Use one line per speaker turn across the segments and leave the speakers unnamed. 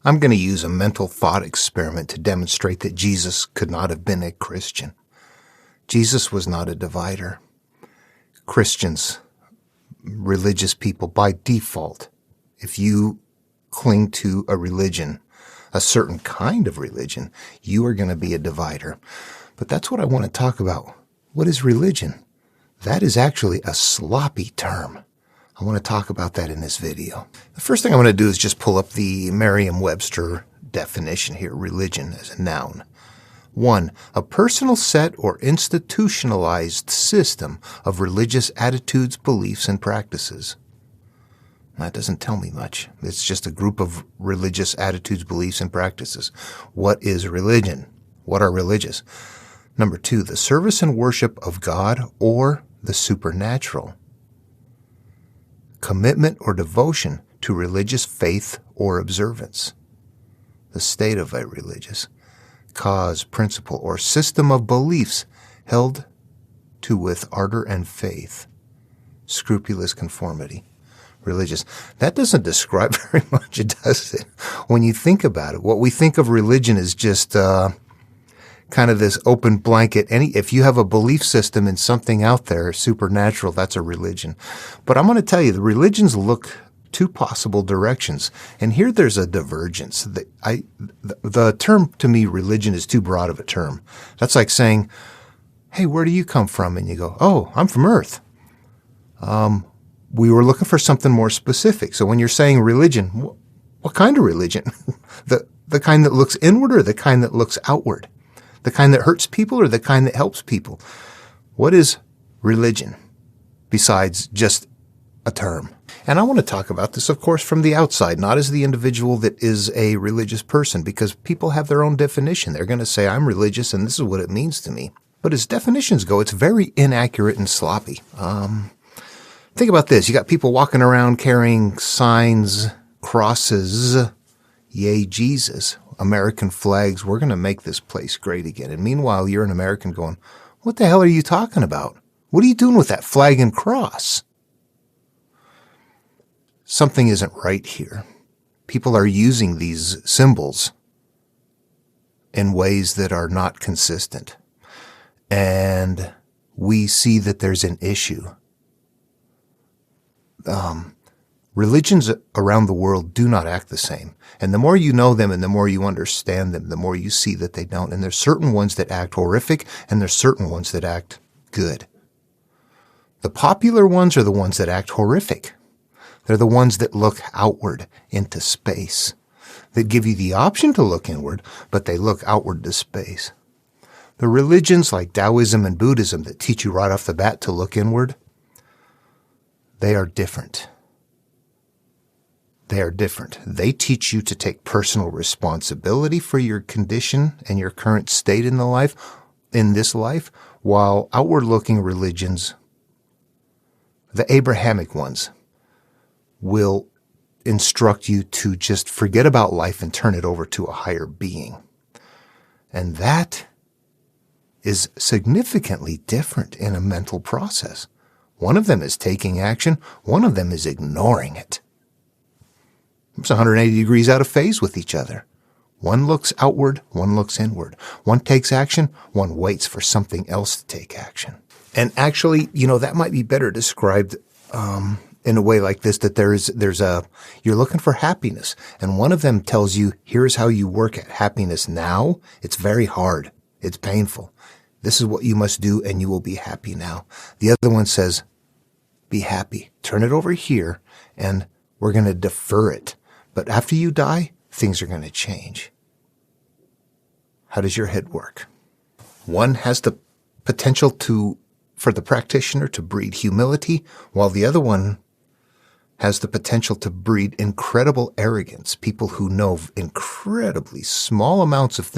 I'm going to use a mental thought experiment to demonstrate that Jesus could not have been a Christian. Jesus was not a divider. Christians, religious people, by default, if you cling to a religion, a certain kind of religion, you are going to be a divider. But that's what I want to talk about. What is religion? That is actually a sloppy term. I want to talk about that in this video. The first thing I want to do is just pull up the Merriam-Webster definition here, religion as a noun. 1. A personal set or institutionalized system of religious attitudes, beliefs, and practices. That doesn't tell me much. It's just a group of religious attitudes, beliefs, and practices. What is religion? What are religious? Number 2, the service and worship of God or the supernatural. Commitment or devotion to religious faith or observance. The state of a religious cause, principle, or system of beliefs held to with ardor and faith. Scrupulous conformity. Religious. That doesn't describe very much, does it? When you think about it, what we think of religion is just kind of this open blanket. If you have a belief system in something out there, supernatural, that's a religion. But I'm going to tell you, the religions look two possible directions. And here there's a divergence. The term, to me, religion is too broad of a term. That's like saying, hey, where do you come from? And you go, oh, I'm from Earth. We were looking for something more specific. So when you're saying religion, what kind of religion? The kind that looks inward or the kind that looks outward? The kind that hurts people or the kind that helps people? What is religion besides just a term? And I want to talk about this, of course, from the outside, not as the individual that is a religious person, because people have their own definition. They're going to say, I'm religious and this is what it means to me. But as definitions go, it's very inaccurate and sloppy. Think about this. You got people walking around carrying signs, crosses, yay, Jesus, American flags. We're going to make this place great again. And meanwhile, you're an American going, what the hell are you talking about? What are you doing with that flag and cross? Something isn't right here. People are using these symbols in ways that are not consistent. And we see that there's an issue. Religions around the world do not act the same. And the more you know them and the more you understand them, the more you see that they don't. And there's certain ones that act horrific and there's certain ones that act good. The popular ones are the ones that act horrific. They're the ones that look outward into space, that give you the option to look inward, but they look outward to space. The religions like Taoism and Buddhism that teach you right off the bat to look inward, they are different. They are different. They teach you to take personal responsibility for your condition and your current state in this life, while outward-looking religions, the Abrahamic ones, will instruct you to just forget about life and turn it over to a higher being. And that is significantly different in a mental process. One of them is taking action. One of them is ignoring it. It's 180 degrees out of phase with each other. One looks outward, one looks inward. One takes action, one waits for something else to take action. And actually, that might be better described in a way like this, that you're looking for happiness. And one of them tells you, here's how you work at happiness now. It's very hard. It's painful. This is what you must do and you will be happy now. The other one says, be happy. Turn it over here and we're going to defer it. But after you die, things are going to change. How does your head work? One has the potential for the practitioner to breed humility, while the other one has the potential to breed incredible arrogance. People who know incredibly small amounts of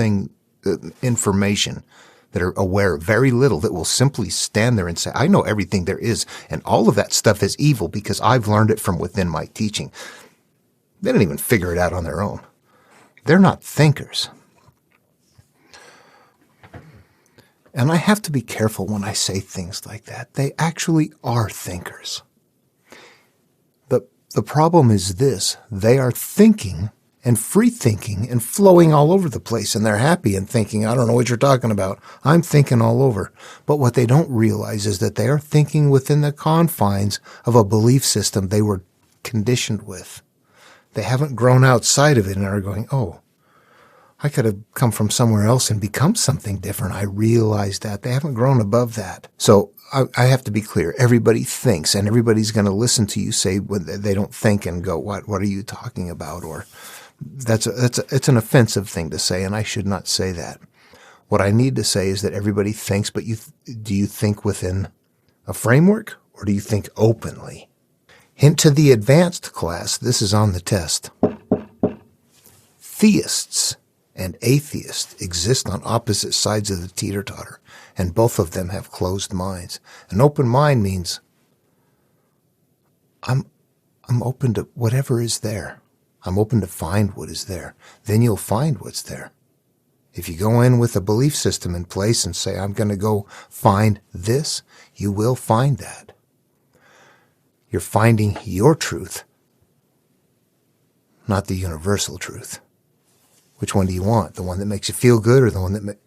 information, that are aware of very little, that will simply stand there and say, I know everything there is, and all of that stuff is evil because I've learned it from within my teaching. They don't even figure it out on their own. They're not thinkers. And I have to be careful when I say things like that. They actually are thinkers. The problem is this: they are thinking and free thinking and flowing all over the place, and they're happy and thinking, I don't know what you're talking about. I'm thinking all over. But what they don't realize is that they are thinking within the confines of a belief system they were conditioned with. They haven't grown outside of it and are going, oh, I could have come from somewhere else and become something different. I realize that. They haven't grown above that. So I have to be clear. Everybody thinks, and everybody's going to listen to you say when they don't think and go, what are you talking about? Or it's an offensive thing to say, and I should not say that. What I need to say is that everybody thinks, but do you think within a framework, or do you think openly? Hint to the advanced class, this is on the test. Theists and atheists exist on opposite sides of the teeter-totter, and both of them have closed minds. An open mind means I'm open to whatever is there. I'm open to find what is there. Then you'll find what's there. If you go in with a belief system in place and say, I'm going to go find this, you will find that. You're finding your truth, not the universal truth. Which one do you want? The one that makes you feel good, or the one that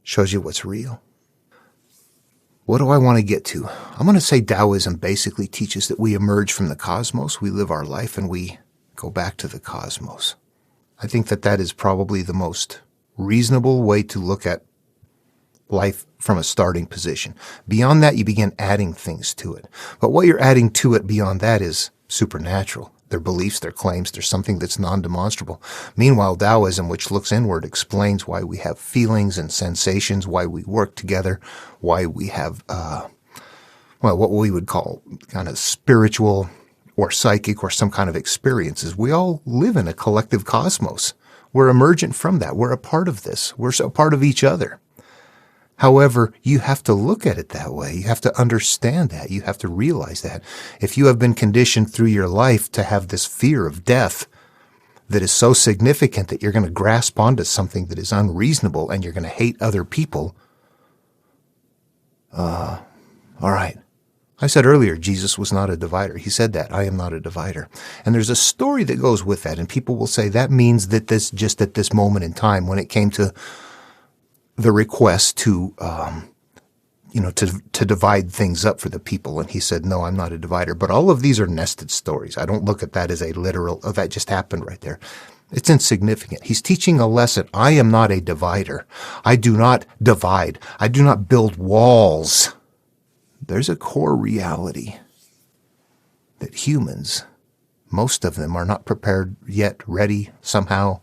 shows you what's real? What do I want to get to? I'm going to say Taoism basically teaches that we emerge from the cosmos, we live our life, and we go back to the cosmos. I think that is probably the most reasonable way to look at life from a starting position. Beyond that, you begin adding things to it. But what you're adding to it beyond that is supernatural. Their beliefs, their claims, there's something that's non-demonstrable. Meanwhile, Taoism, which looks inward, explains why we have feelings and sensations, why we work together, why we have, what we would call kind of spiritual or psychic or some kind of experiences. We all live in a collective cosmos. We're emergent from that. We're a part of this. We're a part of each other. However, you have to look at it that way. You have to understand that. You have to realize that. If you have been conditioned through your life to have this fear of death that is so significant that you're going to grasp onto something that is unreasonable and you're going to hate other people, all right. I said earlier, Jesus was not a divider. He said that, I am not a divider. And there's a story that goes with that, and people will say that means that this, just at this moment in time, when it came to the request to divide things up for the people. And he said, no, I'm not a divider. But all of these are nested stories. I don't look at that as a literal, oh, that just happened right there. It's insignificant. He's teaching a lesson. I am not a divider. I do not divide. I do not build walls. There's a core reality that humans, most of them, are not prepared yet, ready, somehow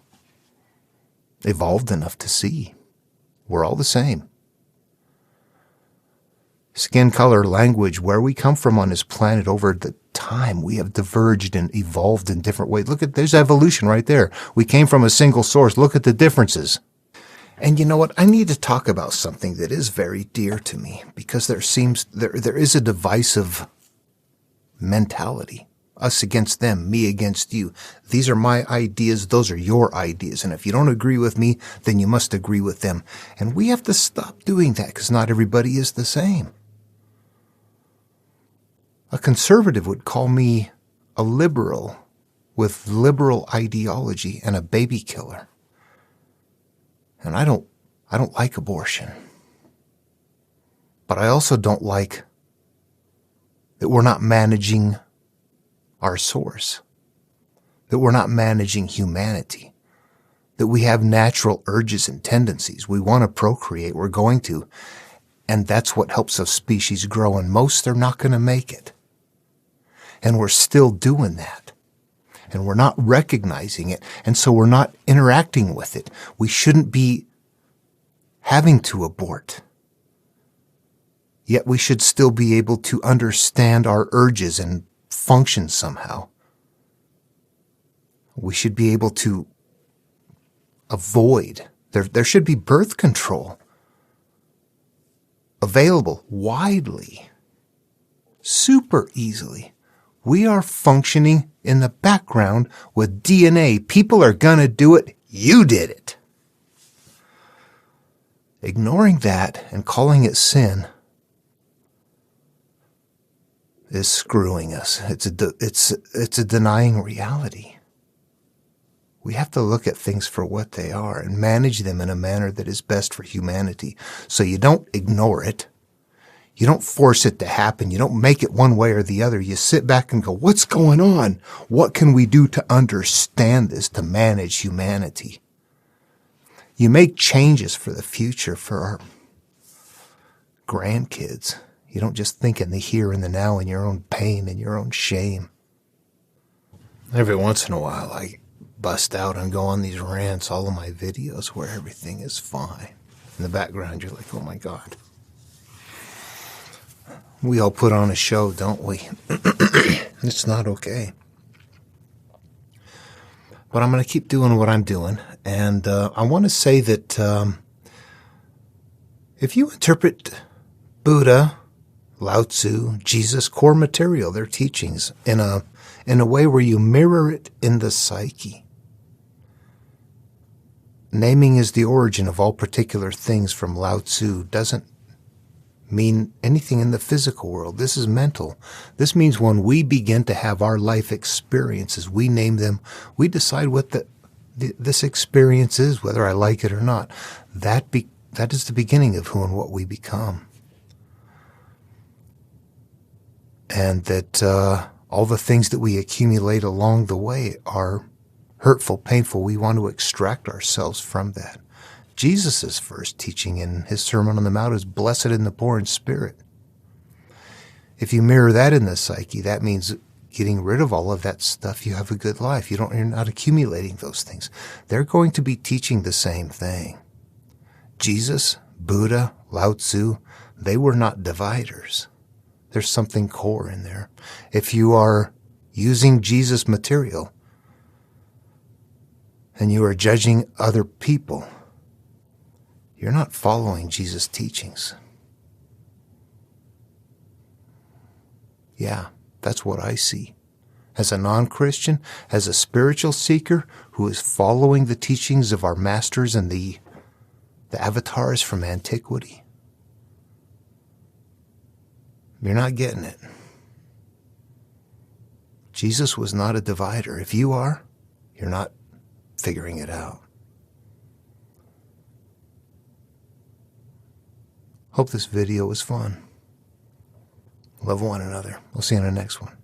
evolved enough to see. We're all the same. Skin color, language, where we come from on this planet over the time, we have diverged and evolved in different ways. Look at, there's evolution right there. We came from a single source. Look at the differences. And you know what? I need to talk about something that is very dear to me, because there is a divisive mentality. Us against them, me against you. These are my ideas, those are your ideas. And if you don't agree with me, then you must agree with them. And we have to stop doing that, because not everybody is the same. A conservative would call me a liberal with liberal ideology and a baby killer. And I don't like abortion. But I also don't like that we're not managing our source, that we're not managing humanity, that we have natural urges and tendencies. We want to procreate, we're going to, and that's what helps a species grow, and most are not going to make it. And we're still doing that. And we're not recognizing it, and so we're not interacting with it. We shouldn't be having to abort. Yet we should still be able to understand our urges and function somehow. We should be able to avoid. There should be birth control available widely, super easily. We are functioning in the background with DNA. People are going to do it. You did it. Ignoring that and calling it sin is screwing us. It's a denying reality. We have to look at things for what they are and manage them in a manner that is best for humanity. So you don't ignore it. You don't force it to happen. You don't make it one way or the other. You sit back and go, what's going on? What can we do to understand this, to manage humanity? You make changes for the future, for our grandkids. You don't just think in the here and the now in your own pain and your own shame. Every once in a while, I bust out and go on these rants, all of my videos where everything is fine. In the background, you're like, oh my God. We all put on a show, don't we? It's not okay. But I'm going to keep doing what I'm doing. And I want to say that if you interpret Buddha, Lao Tzu, Jesus' core material, their teachings, in a way where you mirror it in the psyche, naming is the origin of all particular things from Lao Tzu doesn't mean anything in the physical world. This is mental. This means when we begin to have our life experiences, we name them, we decide what this experience is, whether I like it or not. That is the beginning of who and what we become. And that all the things that we accumulate along the way are hurtful, painful. We want to extract ourselves from that. Jesus' first teaching in his Sermon on the Mount is blessed in the poor in spirit. If you mirror that in the psyche, that means getting rid of all of that stuff. You have a good life. You're not accumulating those things. They're going to be teaching the same thing. Jesus, Buddha, Lao Tzu, they were not dividers. There's something core in there. If you are using Jesus' material and you are judging other people, you're not following Jesus' teachings. Yeah, that's what I see. As a non-Christian, as a spiritual seeker who is following the teachings of our masters and the avatars from antiquity, you're not getting it. Jesus was not a divider. If you are, you're not figuring it out. Hope this video was fun. Love one another. We'll see you in the next one.